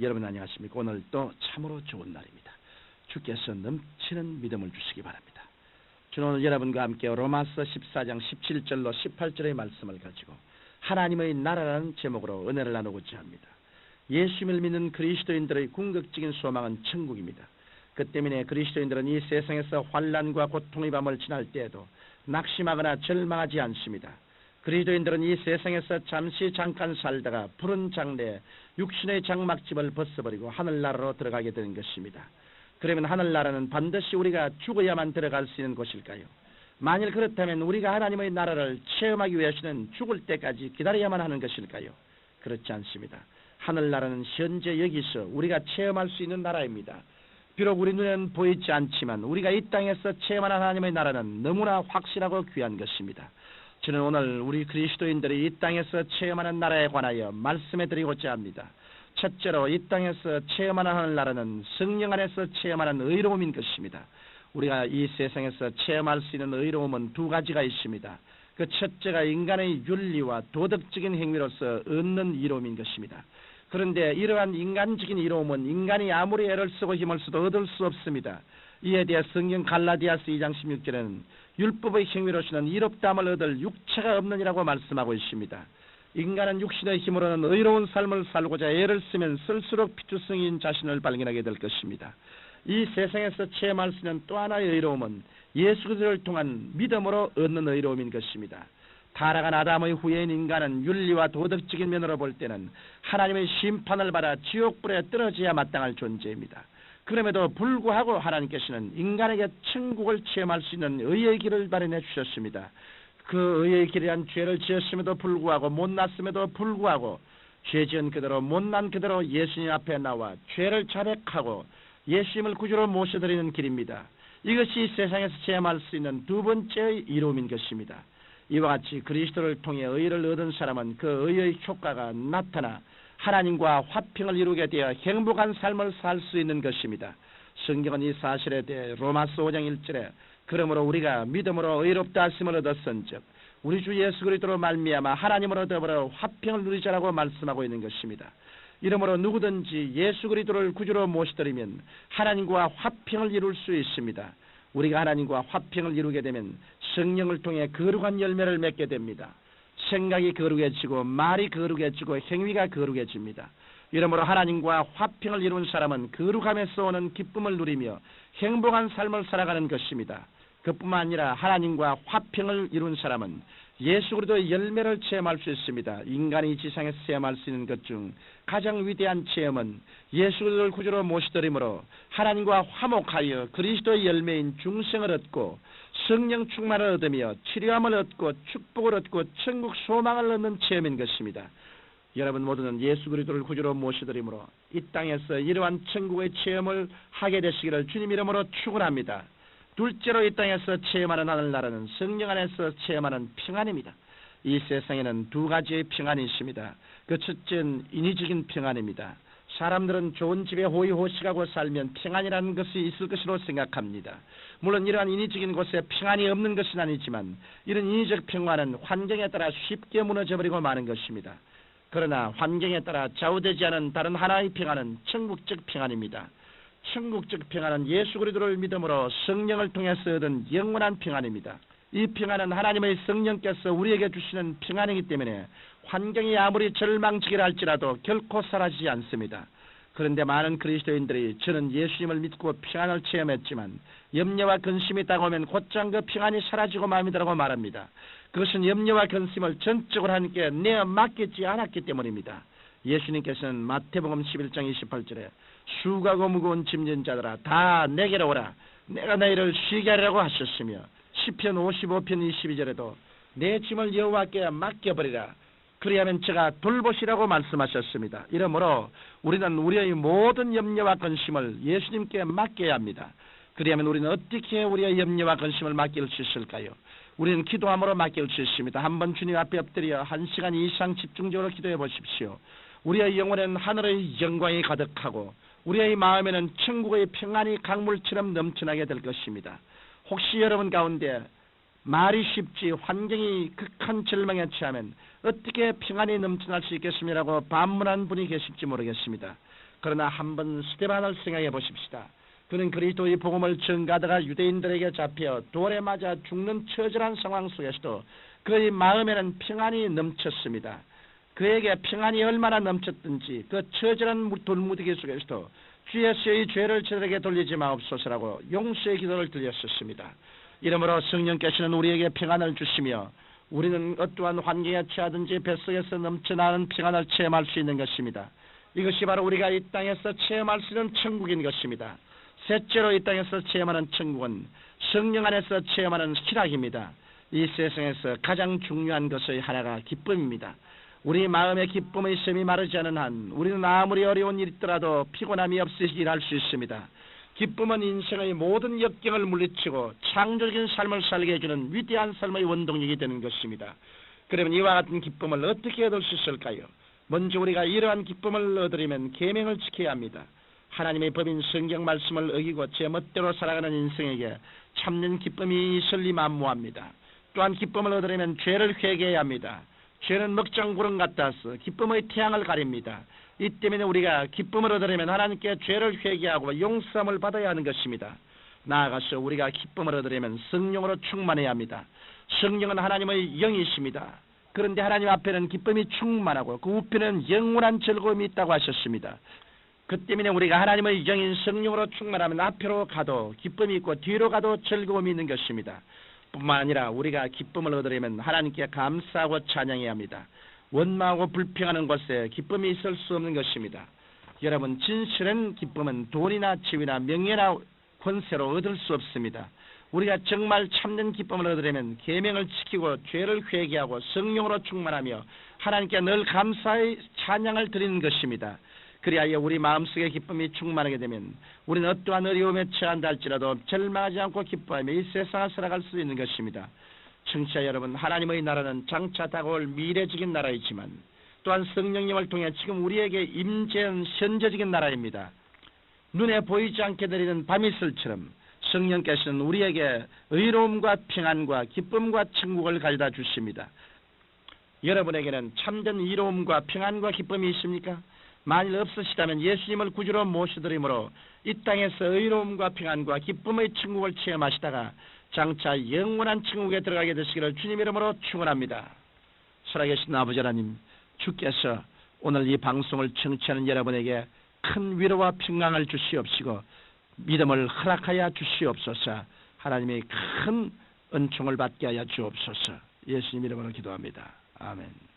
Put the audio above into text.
여러분 안녕하십니까? 오늘 또 참으로 좋은 날입니다. 주께서 넘치는 믿음을 주시기 바랍니다. 저는 오늘 여러분과 함께 로마서 14장 17절로 18절의 말씀을 가지고 하나님의 나라라는 제목으로 은혜를 나누고자 합니다. 예수님을 믿는 그리스도인들의 궁극적인 소망은 천국입니다. 그 때문에 그리스도인들은 이 세상에서 환난과 고통의 밤을 지날 때에도 낙심하거나 절망하지 않습니다. 그리스도인들은 이 세상에서 잠깐 살다가 푸른 장래에 육신의 장막집을 벗어버리고 하늘나라로 들어가게 되는 것입니다. 그러면 하늘나라는 반드시 우리가 죽어야만 들어갈 수 있는 곳일까요? 만일 그렇다면 우리가 하나님의 나라를 체험하기 위해서는 죽을 때까지 기다려야만 하는 것일까요? 그렇지 않습니다. 하늘나라는 현재 여기서 우리가 체험할 수 있는 나라입니다. 비록 우리 눈에는 보이지 않지만 우리가 이 땅에서 체험하는 하나님의 나라는 너무나 확실하고 귀한 것입니다. 저는 오늘 우리 그리스도인들이 이 땅에서 체험하는 나라에 관하여 말씀해 드리고자 합니다. 첫째로 이 땅에서 체험하는 하늘나라는 성령 안에서 체험하는 의로움인 것입니다. 우리가 이 세상에서 체험할 수 있는 의로움은 두 가지가 있습니다. 그 첫째가 인간의 윤리와 도덕적인 행위로서 얻는 의로움인 것입니다. 그런데 이러한 인간적인 의로움은 인간이 아무리 애를 쓰고 힘을 써도 얻을 수 없습니다. 이에 대해 성경 갈라디아서 2장 16절에는 율법의 행위로서는 의롭다함을 얻을 육체가 없느니라고 말씀하고 있습니다. 인간은 육신의 힘으로는 의로운 삶을 살고자 애를 쓰면 쓸수록 피투성이인 자신을 발견하게 될 것입니다. 이 세상에서 체험할 수 있는 또 하나의 의로움은 예수 그리스도를 통한 믿음으로 얻는 의로움인 것입니다. 타락한 아담의 후예인 인간은 윤리와 도덕적인 면으로 볼 때는 하나님의 심판을 받아 지옥불에 떨어져야 마땅할 존재입니다. 그럼에도 불구하고 하나님께서는 인간에게 천국을 체험할 수 있는 의의 길을 마련해 주셨습니다. 그 의의 길이란 죄를 지었음에도 불구하고 못났음에도 불구하고 죄 지은 그대로 못난 그대로 예수님 앞에 나와 죄를 자백하고 예수님을 구주로 모셔드리는 길입니다. 이것이 세상에서 체험할 수 있는 두 번째의 이로움인 것입니다. 이와 같이 그리스도를 통해 의를 얻은 사람은 그 의의 효과가 나타나 하나님과 화평을 이루게 되어 행복한 삶을 살 수 있는 것입니다. 성경은 이 사실에 대해 로마서 5장 1절에 그러므로 우리가 믿음으로 의롭다 하심을 얻었은즉 우리 주 예수 그리스도로 말미암아 하나님으로 더불어 화평을 누리자라고 말씀하고 있는 것입니다. 이러므로 누구든지 예수 그리스도를 구주로 모시더리면 하나님과 화평을 이룰 수 있습니다. 우리가 하나님과 화평을 이루게 되면 성령을 통해 거룩한 열매를 맺게 됩니다. 생각이 거룩해지고 말이 거룩해지고 행위가 거룩해집니다. 이러므로 하나님과 화평을 이룬 사람은 거룩함에서 오는 기쁨을 누리며 행복한 삶을 살아가는 것입니다. 그뿐만 아니라 하나님과 화평을 이룬 사람은 예수 그리스도의 열매를 체험할 수 있습니다. 인간이 지상에서 체험할 수 있는 것 중 가장 위대한 체험은 예수 그리스도를 구주로 모시더림으로 하나님과 화목하여 그리스도의 열매인 중생을 얻고 성령 충만을 얻으며 치료함을 얻고 축복을 얻고 천국 소망을 얻는 체험인 것입니다. 여러분 모두는 예수 그리스도를 구주로 모시더림으로 이 땅에서 이러한 천국의 체험을 하게 되시기를 주님 이름으로 축원합니다. 둘째로 이 땅에서 체험하는 하늘나라는 성령 안에서 체험하는 평안입니다. 이 세상에는 두 가지의 평안이 있습니다. 그 첫째는 인위적인 평안입니다. 사람들은 좋은 집에 호의호식하고 살면 평안이라는 것이 있을 것으로 생각합니다. 물론 이러한 인위적인 곳에 평안이 없는 것은 아니지만 이런 인위적 평안은 환경에 따라 쉽게 무너져버리고 마는 것입니다. 그러나 환경에 따라 좌우되지 않은 다른 하나의 평안은 천국적 평안입니다. 천국적 평안은 예수 그리스도를 믿음으로 성령을 통해서 얻은 영원한 평안입니다. 이 평안은 하나님의 성령께서 우리에게 주시는 평안이기 때문에 환경이 아무리 절망지기라 할지라도 결코 사라지지 않습니다. 그런데 많은 그리스도인들이 저는 예수님을 믿고 평안을 체험했지만 염려와 근심이 다가오면 곧장 그 평안이 사라지고 맙니다라고 말합니다. 그것은 염려와 근심을 전적으로 하나님께 내어 맡기지 않았기 때문입니다. 예수님께서는 마태복음 11장 28절에 수고하고 무거운 짐진 자들아 다 내게로 오라 내가 너희를 쉬게 하려고 하셨으며 시편 55편 22절에도 내 짐을 여호와께 맡겨버리라 그리하면 제가 돌보시라고 말씀하셨습니다. 이러므로 우리는 우리의 모든 염려와 근심을 예수님께 맡겨야 합니다. 그리하면 우리는 어떻게 우리의 염려와 근심을 맡길 수 있을까요? 우리는 기도함으로 맡길 수 있습니다. 한번 주님 앞에 엎드려 1시간 이상 집중적으로 기도해 보십시오. 우리의 영혼에는 하늘의 영광이 가득하고 우리의 마음에는 천국의 평안이 강물처럼 넘쳐나게 될 것입니다. 혹시 여러분 가운데 말이 쉽지 환경이 극한 절망에 처하면 어떻게 평안이 넘쳐날 수 있겠습니다라고 반문한 분이 계실지 모르겠습니다. 그러나 한번 스데반을 생각해 보십시다. 그는 그리스도의 복음을 전가하다가 유대인들에게 잡혀 돌에 맞아 죽는 처절한 상황 속에서도 그의 마음에는 평안이 넘쳤습니다. 그에게 평안이 얼마나 넘쳤든지 그 처절한 돌무더기 속에서도 주 예수의 죄를 저들에게 돌리지 마옵소서라고 용서의 기도를 드렸었습니다. 이러므로 성령께서는 우리에게 평안을 주시며 우리는 어떠한 환경에 처하든지 뱃속에서 넘쳐나는 평안을 체험할 수 있는 것입니다. 이것이 바로 우리가 이 땅에서 체험할 수 있는 천국인 것입니다. 셋째로 이 땅에서 체험하는 천국은 성령 안에서 체험하는 희락입니다. 이 세상에서 가장 중요한 것의 하나가 기쁨입니다. 우리 마음의 기쁨의 샘이 마르지 않은 한 우리는 아무리 어려운 일이 있더라도 피곤함이 없이 일할 수 있습니다. 기쁨은 인생의 모든 역경을 물리치고 창조적인 삶을 살게 해주는 위대한 삶의 원동력이 되는 것입니다. 그러면 이와 같은 기쁨을 어떻게 얻을 수 있을까요? 먼저 우리가 이러한 기쁨을 얻으려면 계명을 지켜야 합니다. 하나님의 법인 성경 말씀을 어기고 제 멋대로 살아가는 인생에게 참는 기쁨이 있을리 만무합니다. 또한 기쁨을 얻으려면 죄를 회개해야 합니다. 죄는 먹장구름 같아서 기쁨의 태양을 가립니다. 이 때문에 우리가 기쁨을 얻으려면 하나님께 죄를 회개하고 용서함을 받아야 하는 것입니다. 나아가서 우리가 기쁨을 얻으려면 성령으로 충만해야 합니다. 성령은 하나님의 영이십니다. 그런데 하나님 앞에는 기쁨이 충만하고 그 우편에는 영원한 즐거움이 있다고 하셨습니다. 그 때문에 우리가 하나님의 영인 성령으로 충만하면 앞으로 가도 기쁨이 있고 뒤로 가도 즐거움이 있는 것입니다. 뿐만 아니라 우리가 기쁨을 얻으려면 하나님께 감사하고 찬양해야 합니다. 원망하고 불평하는 곳에 기쁨이 있을 수 없는 것입니다. 여러분, 진실한 기쁨은 돈이나 지위나 명예나 권세로 얻을 수 없습니다. 우리가 정말 참된 기쁨을 얻으려면 계명을 지키고 죄를 회개하고 성령으로 충만하며 하나님께 늘 감사의 찬양을 드리는 것입니다. 그리하여 우리 마음속에 기쁨이 충만하게 되면 우리는 어떠한 어려움에 처한다 할지라도 절망하지 않고 기뻐하며 이 세상을 살아갈 수 있는 것입니다. 청취자 여러분, 하나님의 나라는 장차 다가올 미래적인 나라이지만 또한 성령님을 통해 지금 우리에게 임재한 현재적인 나라입니다. 눈에 보이지 않게 내리는 밤이슬처럼 성령께서는 우리에게 의로움과 평안과 기쁨과 천국을 가져다 주십니다. 여러분에게는 참된 의로움과 평안과 기쁨이 있습니까? 만일 없으시다면 예수님을 구주로 모시드림으로 이 땅에서 의로움과 평안과 기쁨의 천국을 체험하시다가 장차 영원한 천국에 들어가게 되시기를 주님 이름으로 축원합니다. 살아계신 아버지 하나님, 주께서 오늘 이 방송을 청취하는 여러분에게 큰 위로와 평강을 주시옵시고 믿음을 허락하여 주시옵소서. 하나님의 큰 은총을 받게 하여 주옵소서. 예수님 이름으로 기도합니다. 아멘.